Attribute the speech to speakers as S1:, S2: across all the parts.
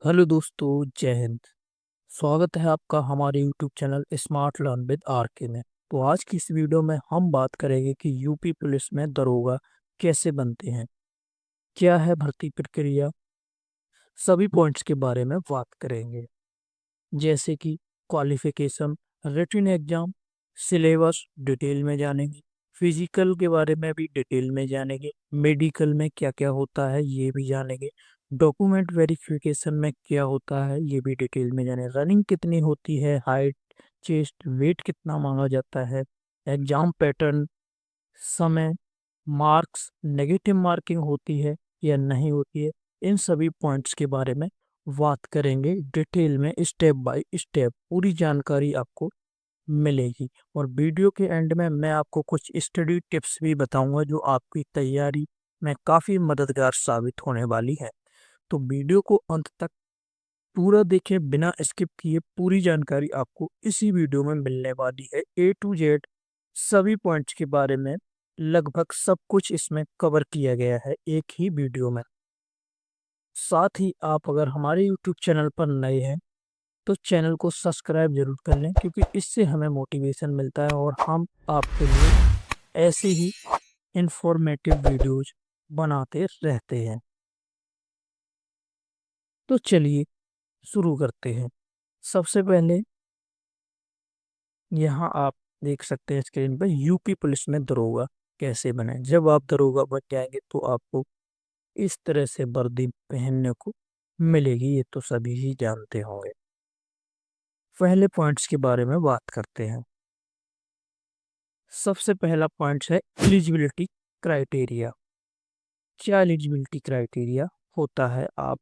S1: Hello दोस्तों, जय हिंद। स्वागत है आपका हमारे YouTube channel smart learn with RK में। तो आज की इस वीडियो में हम बात करेंगे कि यूपी पुलिस में दरोगा कैसे बनते हैं, क्या है भर्ती प्रक्रिया, सभी पॉइंट्स के बारे में बात करेंगे। जैसे कि qualification, written exam, syllabus detail में जानेंगे, फिजिकल के बारे में भी डिटेल में जानेंगे, मेडिकल में क्या क्या होता है ये भी जानेंगे, डॉक्यूमेंट वेरिफिकेशन में क्या होता है ये भी डिटेल में जानेंगे, रनिंग कितनी होती है, हाइट, चेस्ट, वेट कितना मांगा जाता है, एग्जाम पैटर्न, समय, मार्क्स, नेगेटिव मार्किंग होती है या नहीं होती है, इन सभी पॉइंट्स के बारे में बात करेंगे डिटेल में। स्टेप बाय स्टेप पूरी जानकारी आपको मिलेगी। और वीडियो के एंड में मैं आपको कुछ स्टडी टिप्स भी बताऊंगा जो आपकी तैयारी में काफ़ी मददगार साबित होने वाली है। तो वीडियो को अंत तक पूरा देखें, बिना स्किप किए। पूरी जानकारी आपको इसी वीडियो में मिलने वाली है, ए टू जेड सभी पॉइंट्स के बारे में। लगभग सब कुछ इसमें कवर किया गया है एक ही वीडियो में। साथ ही आप अगर हमारे यूट्यूब चैनल पर नए हैं तो चैनल को सब्सक्राइब जरूर कर लें, क्योंकि इससे हमें मोटिवेशन मिलता है और हम आपके लिए ऐसे ही इंफॉर्मेटिव वीडियोज बनाते रहते हैं। तो चलिए शुरू करते हैं। सबसे पहले यहाँ आप देख सकते हैं स्क्रीन पर यूपी पुलिस में दरोगा कैसे बने। जब आप दरोगा बन जाएंगे तो आपको इस तरह से वर्दी पहनने को मिलेगी, ये तो सभी ही जानते होंगे। पहले पॉइंट्स के बारे में बात करते हैं। सबसे पहला पॉइंट है एलिजिबिलिटी क्राइटेरिया। क्या एलिजिबिलिटी क्राइटेरिया होता है, आप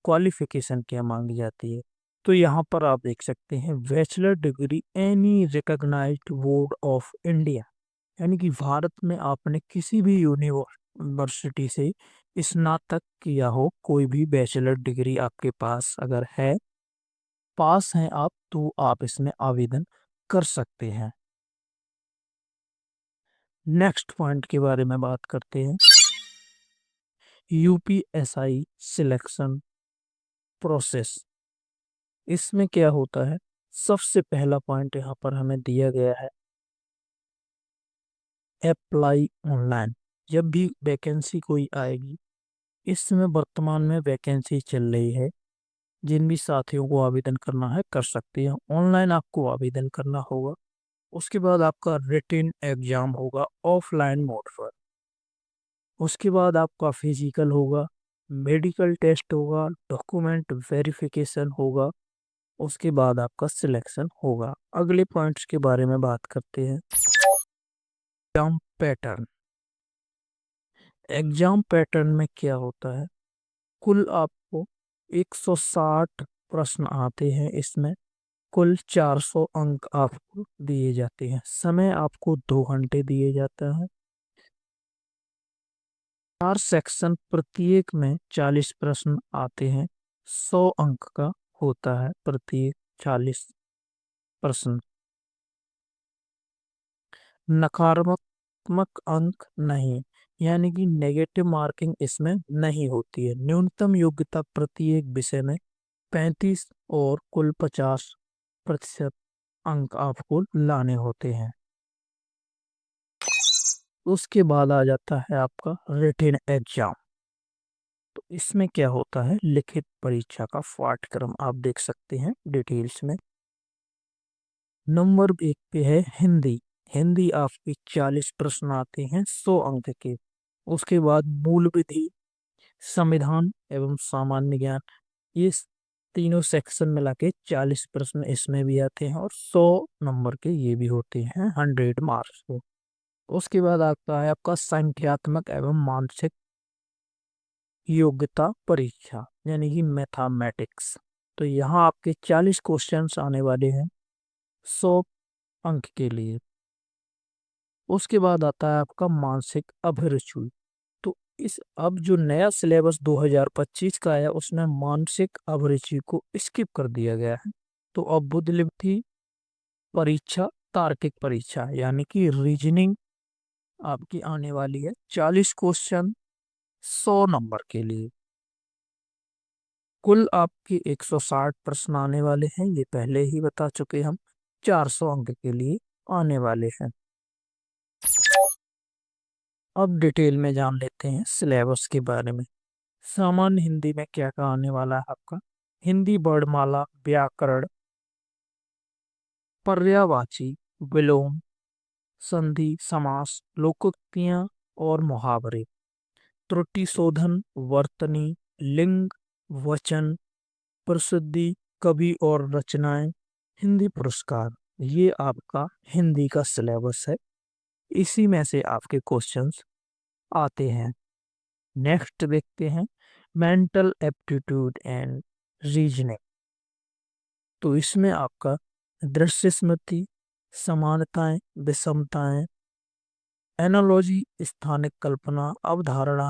S1: क्वालिफिकेशन क्या मांगी जाती है। तो यहाँ पर आप देख सकते हैं bachelor degree any recognised board of India, यानी कि भारत में आपने किसी भी यूनिवर्सिटी से स्नातक किया हो, कोई भी बैचलर डिग्री आपके पास अगर है, पास हैं आप, तो आप इसमें आवेदन कर सकते हैं। नेक्स्ट पॉइंट के बारे में बात करते हैं, यूपीएसआई सिलेक्शन प्रोसेस। इसमें क्या होता है, सबसे पहला पॉइंट यहाँ पर हमें दिया गया है अप्लाई ऑनलाइन। जब भी वैकेंसी कोई आएगी, इस समय वर्तमान में वैकेंसी चल रही है, जिन भी साथियों को आवेदन करना है कर सकते हैं। ऑनलाइन आपको आवेदन करना होगा। उसके बाद आपका रिटन एग्जाम होगा ऑफलाइन मोड पर। उसके बाद आपका फिजिकल होगा, मेडिकल टेस्ट होगा, डॉक्यूमेंट वेरिफिकेशन होगा। उसके बाद आपका सिलेक्शन होगा। अगले पॉइंट्स के बारे में बात करते हैं। Exam pattern. एग्जाम पैटर्न में क्या होता है, कुल आपको 160 प्रश्न आते हैं। इसमें कुल 400 अंक आपको दिए जाते हैं। समय आपको 2 घंटे दिए जाता है। 4 सेक्शन, प्रत्येक में 40 प्रश्न आते हैं। 100 अंक का होता है प्रत्येक 40 प्रश्न। नकारात्मक अंक नहीं, यानी कि नेगेटिव मार्किंग इसमें नहीं होती है। न्यूनतम योग्यता प्रत्येक विषय में 35 और कुल 50% अंक आपको लाने होते हैं। उसके बाद आ जाता है आपका रिटन एग्जाम। तो इसमें क्या होता है, लिखित परीक्षा का पाठ्यक्रम आप देख सकते हैं डिटेल्स में। नंबर 1 पे है हिंदी। हिंदी आपके 40 प्रश्न आते हैं 100 अंक के। उसके बाद मूल विधि, संविधान एवं सामान्य ज्ञान, ये तीनों सेक्शन मिला के 40 प्रश्न इसमें भी आते हैं और 100 नंबर के ये भी होते हैं 100 मार्क्स के। उसके बाद आता है आपका संख्यात्मक एवं मानसिक योग्यता परीक्षा, यानी कि मैथमेटिक्स। तो यहाँ आपके 40 क्वेश्चंस आने वाले हैं 100 अंक के लिए। उसके बाद आता है आपका मानसिक अभिरुचि। तो इस अब जो नया सिलेबस 2025 का है, उसमें मानसिक अभिरुचि को स्किप कर दिया गया है। तो अब बुद्धलिप्ति परीक्षा, तार्किक परीक्षा, यानी कि रीजनिंग आपकी आने वाली है 40 क्वेश्चन 100 नंबर के लिए। कुल आपके 160 प्रश्न आने वाले हैं, ये पहले ही बता चुके हम। 400 अंक के लिए आने वाले हैं। अब डिटेल में जान लेते हैं सिलेबस के बारे में। सामान्य हिंदी में क्या क्या आने वाला है आपका। हिंदी वर्णमाला, व्याकरण, पर्यायवाची, विलोम, संधि, समास, लोकोक्तियां और मुहावरे, त्रुटि शोधन, वर्तनी, लिंग, वचन, प्रसिद्धि, कवि और रचनाएं, हिंदी पुरस्कार। ये आपका हिंदी का सिलेबस है। इसी में से आपके क्वेश्चंस आते हैं। नेक्स्ट देखते हैं मेंटल एप्टीट्यूड एंड रीजनिंग। तो इसमें आपका दृश्य स्मृति, समानताएं, विषमताएं, एनालॉजी, स्थानिक कल्पना, अवधारणा,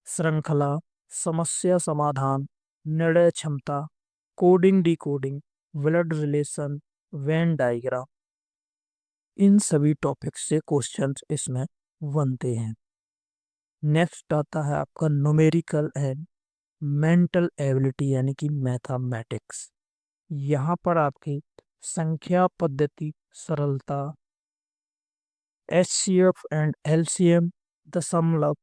S1: श्रृंखला, समस्या समाधान, निर्णय क्षमता, coding decoding, blood relation, Venn diagram, इन सभी टॉपिक से क्वेश्चंस इसमें बनते हैं। नेक्स्ट आता है आपका न्यूमेरिकल एंड मेंटल एबिलिटी यानी कि मैथमेटिक्स। यहाँ पर आपकी संख्या पद्धति, सरलता, एचसीएफ एंड एलसीएम, दशमलव,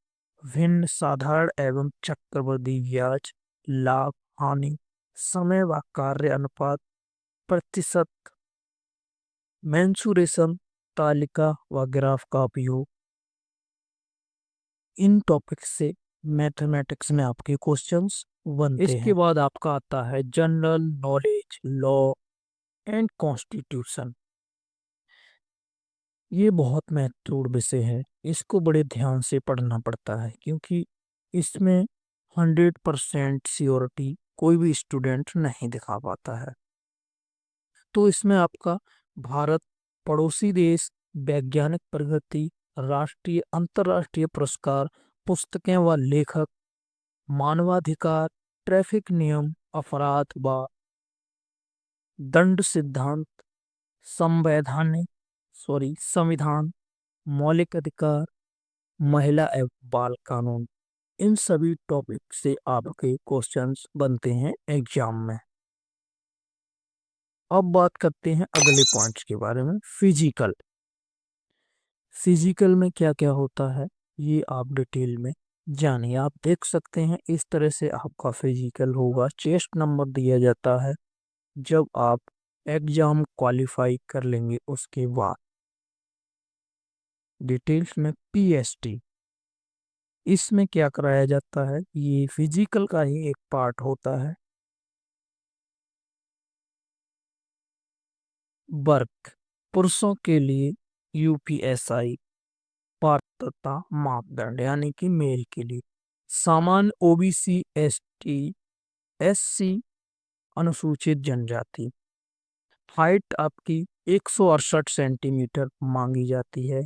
S1: भिन्न, साधारण एवं चक्रवृद्धि ब्याज, लाभ, हानि, समय व कार्य अनुपात, प्रतिशत, मेंसुरेशन, तालिका व ग्राफ का उपयोग, इन टॉपिक्स से मैथमेटिक्स में आपके क्वेश्चंस बनते हैं। इसके बाद आपका आता है general knowledge, law and constitution. ये बहुत महत्वपूर्ण विषय है, इसको बड़े ध्यान से पढ़ना पड़ता है क्योंकि इसमें 100% श्योरिटी कोई भी स्टूडेंट नहीं दिखा पाता है। तो इसमें आपका भारत, पड़ोसी देश, वैज्ञानिक प्रगति, राष्ट्रीय अंतर्राष्ट्रीय पुरस्कार, पुस्तकें व लेखक, मानवाधिकार, ट्रैफिक नियम, अपराध व दंड सिद्धांत, संविधान, मौलिक अधिकार, महिला एवं बाल कानून, इन सभी टॉपिक से आपके क्वेश्चंस बनते हैं एग्जाम में। अब बात करते हैं अगले पॉइंट्स के बारे में। फिजिकल में क्या क्या होता है ये आप डिटेल में जानिए। आप देख सकते हैं इस तरह से आपका फिजिकल होगा। चेस्ट नंबर दिया जाता है जब आप एग्जाम क्वालिफाई कर लेंगे उसके बाद। डिटेल्स में पीएसटी, इसमें क्या कराया जाता है, ये फिजिकल का ही एक पार्ट होता है। वर्क, पुरुषों के लिए यूपीएसआई पात्रता मापदंड यानी कि मेल के लिए। सामान्य ओबीसी, एसटी, एससी, अनुसूचित जनजाति। हाइट आपकी 168 सेंटीमीटर मांगी जाती है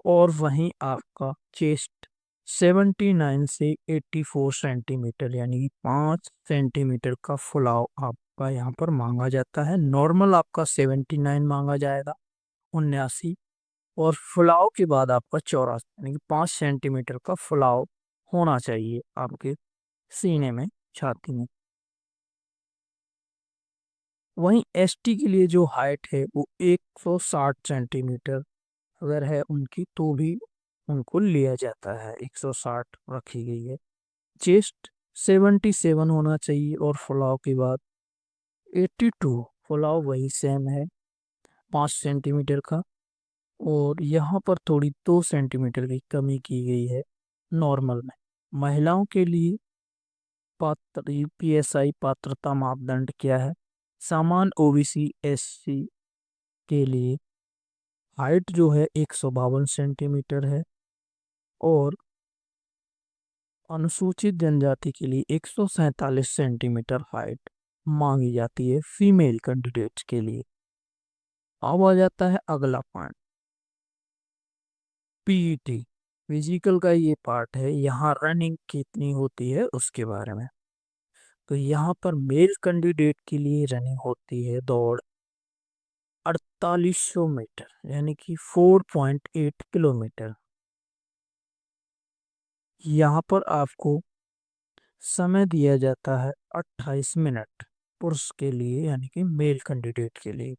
S1: और वहीं आपका चेस्ट 79 से 84 सेंटीमीटर यानी 5 सेंटीमीटर का फुलाव आपका यहाँ पर मांगा जाता है। नॉर्मल आपका 79 मांगा जाएगा, 79, और फुलाव के बाद आपका 84 यानी कि 5 सेंटीमीटर का फुलाव होना चाहिए आपके सीने में, छाती में। वहीं एसटी के लिए जो हाइट है वो 160 सेंटीमीटर अगर है उनकी तो भी उनको लिया जाता है, 160 रखी गई है। चेस्ट 77 होना चाहिए और फुलाव के बाद 82, फुलाव वही सेम है 5 सेंटीमीटर का, और यहाँ पर थोड़ी 2 सेंटीमीटर की कमी की गई है नॉर्मल में। महिलाओं के लिए पात्र यूपीएसआई पात्रता मापदंड क्या है। सामान्य ओबीसी एससी के लिए हाइट जो है 152 सेंटीमीटर है और अनुसूचित जनजाति के लिए 147 सेंटीमीटर हाइट मांगी जाती है फीमेल कैंडिडेट्स के लिए। अब आ जाता है अगला पॉइंट, पीईटी। फिजिकल का ये पार्ट है, यहाँ रनिंग कितनी होती है उसके बारे में। तो यहाँ पर मेल कैंडिडेट के लिए रनिंग होती है दौड़ 4800 मीटर यानी कि 4.8 किलोमीटर। यहाँ पर आपको समय दिया जाता है 28 मिनट पुरुष के लिए यानी कि मेल कैंडिडेट के लिए।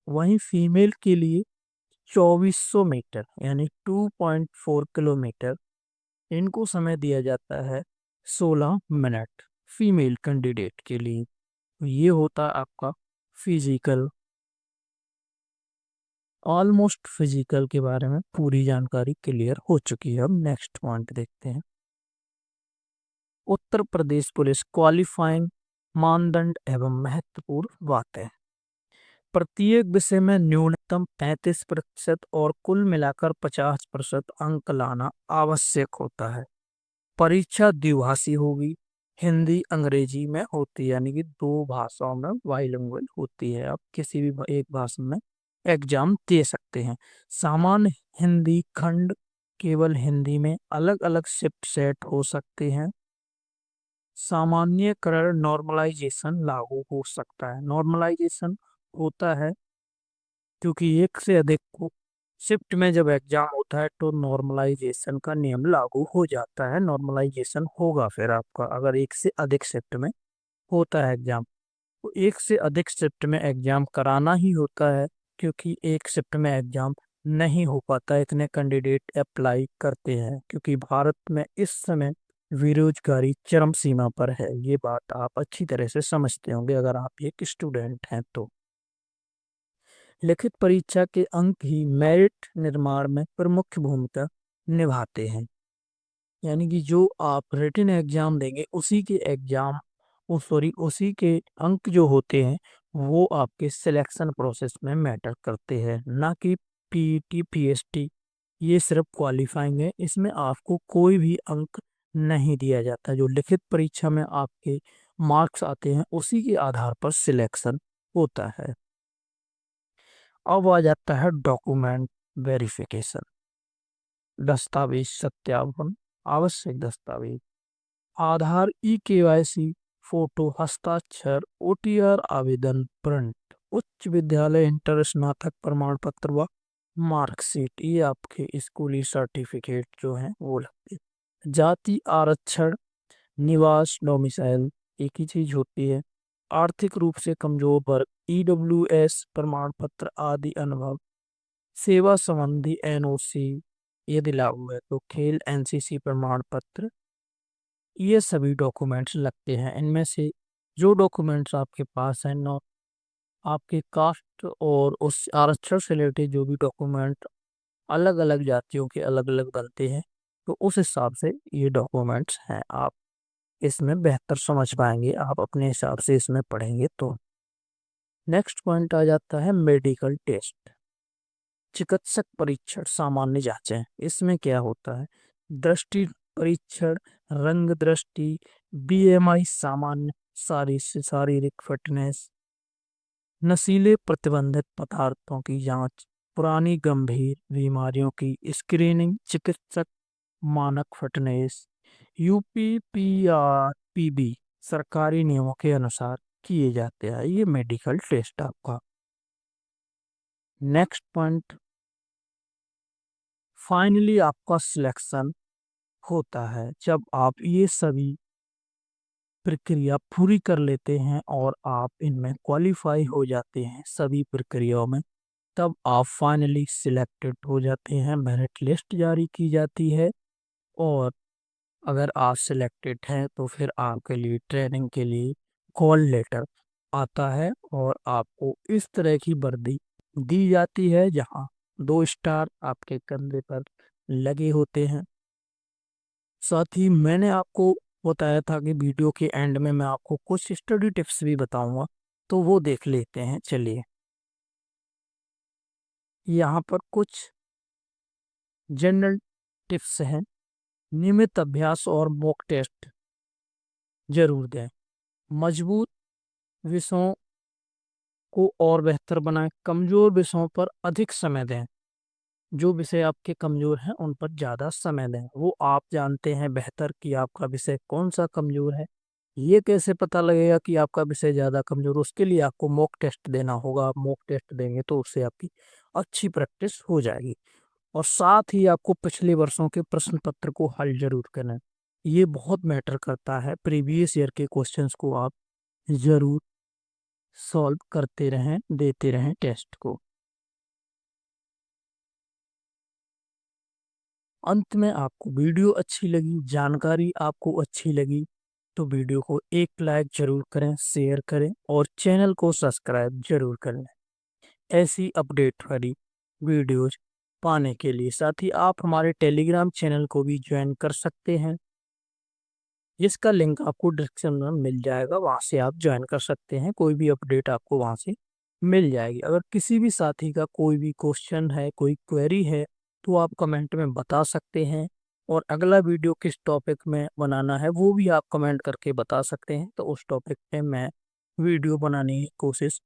S1: वहीं फीमेल के लिए 2400 मीटर यानी 2.4 किलोमीटर इनको समय दिया जाता है 16 मिनट फीमेल कैंडिडेट के लिए। ये होता है आपका फिजिकल। ऑलमोस्ट फिजिकल के बारे में पूरी जानकारी क्लियर हो चुकी है। अब नेक्स्ट पॉइंट देखते हैं। उत्तर प्रदेश पुलिस क्वालिफाइंग मानदंड एवं महत्वपूर्ण बातें। प्रत्येक विषय में न्यूनतम 35% और कुल मिलाकर 50% अंक लाना आवश्यक होता है। परीक्षा द्विभाषी होगी, हिंदी अंग्रेजी में होती है यानी कि दो भाषाओं में बाइलिंगुअल होती है। आप किसी भी एक भाषा में एग्जाम दे सकते हैं। सामान्य हिंदी खंड केवल हिंदी में, अलग अलग शिफ्ट सेट हो सकते हैं। सामान्यकरण नॉर्मलाइजेशन लागू हो सकता है। नॉर्मलाइजेशन होता है क्योंकि एक से अधिक को शिफ्ट में जब एग्जाम होता है तो नॉर्मलाइजेशन का नियम लागू हो जाता है। नॉर्मलाइजेशन होगा फिर आपका अगर एक से अधिक शिफ्ट में होता है एग्जाम। तो एक से अधिक शिफ्ट में एग्जाम कराना ही होता है क्योंकि एक शिफ्ट में एग्जाम नहीं हो पाता, इतने कैंडिडेट अप्लाई करते हैं क्योंकि भारत में इस समय बेरोजगारी चरम सीमा पर है। ये बात आप अच्छी तरह से समझते होंगे अगर आप एक स्टूडेंट हैं तो। लिखित परीक्षा के अंक ही मेरिट निर्माण में प्रमुख भूमिका निभाते हैं। यानी कि जो आप रिटन एग्जाम देंगे उसी के एग्जाम उसी के अंक जो होते हैं वो आपके सिलेक्शन प्रोसेस में मैटर करते हैं, ना कि पीईटी पीएसटी। ये सिर्फ क्वालिफाइंग है, इसमें आपको कोई भी अंक नहीं दिया जाता। जो लिखित परीक्षा में आपके मार्क्स आते हैं उसी के आधार पर सिलेक्शन होता है। अब आ जाता है डॉक्यूमेंट वेरिफिकेशन। दस्तावेज सत्यापन। आवश्यक दस्तावेज आधार, ई केवाईसी, फोटो, हस्ताक्षर, ओटीआर आवेदन प्रिंट, उच्च विद्यालय इंटर स्नातक प्रमाण पत्र व मार्कशीट। ये आपके स्कूली सर्टिफिकेट जो हैं वो लगते हैं। जाति आरक्षण, निवास डोमिसाइल एक ही चीज होती है। आर्थिक रूप से कमजोर वर्ग, ईडब्ल्यूएस प्रमाण पत्र आदि अनुभव, सेवा संबंधी एनओसी यदि लागू है तो खेल एनसीसी प्रमाण पत्र। ये सभी डॉक्यूमेंट्स लगते हैं। इनमें से जो डॉक्यूमेंट्स आपके पास हैं नौ आपके कास्ट और उस आरक्षण से रिलेटेड जो भी डॉक्यूमेंट अलग अलग जातियों के अलग अलग बनते हैं तो उस हिसाब से ये डॉक्यूमेंट्स हैं। आप इसमें बेहतर समझ पाएंगे आप अपने हिसाब से इसमें पढ़ेंगे तो। नेक्स्ट पॉइंट आ जाता है मेडिकल टेस्ट। चिकित्सक परीक्षण सामान्य जांचें। इसमें क्या होता है? दृष्टि परीक्षण, रंग दृष्टि, बीएमआई सामान्य, शारीरिक फिटनेस, नशीले प्रतिबंधित पदार्थों की जांच, पुरानी गंभीर बीमारियों की स्क्रीनिंग, चिकित्सक मानक फिटनेस, यूपीपीआरपीबी सरकारी नियमों के अनुसार किए जाते हैं। ये मेडिकल टेस्ट आपका। नेक्स्ट पॉइंट, फाइनली आपका सिलेक्शन होता है जब आप ये सभी प्रक्रिया पूरी कर लेते हैं और आप इनमें क्वालिफाई हो जाते हैं सभी प्रक्रियाओं में, तब आप फाइनली सिलेक्टेड हो जाते हैं। मेरिट लिस्ट जारी की जाती है और अगर आप सिलेक्टेड हैं तो फिर आपके लिए ट्रेनिंग के लिए कॉल लेटर आता है और आपको इस तरह की वर्दी दी जाती है जहां 2 स्टार आपके कंधे पर लगे होते हैं। साथ ही मैंने आपको बताया था कि वीडियो के एंड में मैं आपको कुछ स्टडी टिप्स भी बताऊंगा तो वो देख लेते हैं। चलिए, यहाँ पर कुछ जनरल टिप्स हैं। नियमित अभ्यास और मॉक टेस्ट जरूर दें। मजबूत विषयों को और बेहतर बनाएं। कमजोर विषयों पर अधिक समय दें। जो विषय आपके कमजोर हैं उन पर ज़्यादा समय दें। वो आप जानते हैं बेहतर कि आपका विषय कौन सा कमजोर है। ये कैसे पता लगेगा कि आपका विषय ज़्यादा कमजोर? उसके लिए आपको मॉक टेस्ट देना होगा। आप मॉक टेस्ट देंगे तो उससे आपकी अच्छी प्रैक्टिस हो जाएगी। और साथ ही आपको पिछले वर्षों के प्रश्न पत्र को हल जरूर करना है। ये बहुत मैटर करता है। प्रीवियस ईयर के क्वेश्चंस को आप ज़रूर सॉल्व करते रहें, देते रहें टेस्ट को। अंत में आपको वीडियो अच्छी लगी, जानकारी आपको अच्छी लगी, तो वीडियो को एक लाइक जरूर करें, शेयर करें और चैनल को सब्सक्राइब जरूर कर लें ऐसी अपडेट वाली वीडियोज पाने के लिए। साथ ही आप हमारे टेलीग्राम चैनल को भी ज्वाइन कर सकते हैं, जिसका लिंक आपको डिस्क्रिप्शन में मिल जाएगा। वहाँ से आप ज्वाइन कर सकते हैं, कोई भी अपडेट आपको वहाँ से मिल जाएगी। अगर किसी भी साथी का कोई भी क्वेश्चन है, कोई क्वेरी है, तो आप कमेंट में बता सकते हैं। और अगला वीडियो किस टॉपिक में बनाना है वो भी आप कमेंट करके बता सकते हैं, तो उस टॉपिक पे मैं वीडियो बनाने की कोशिश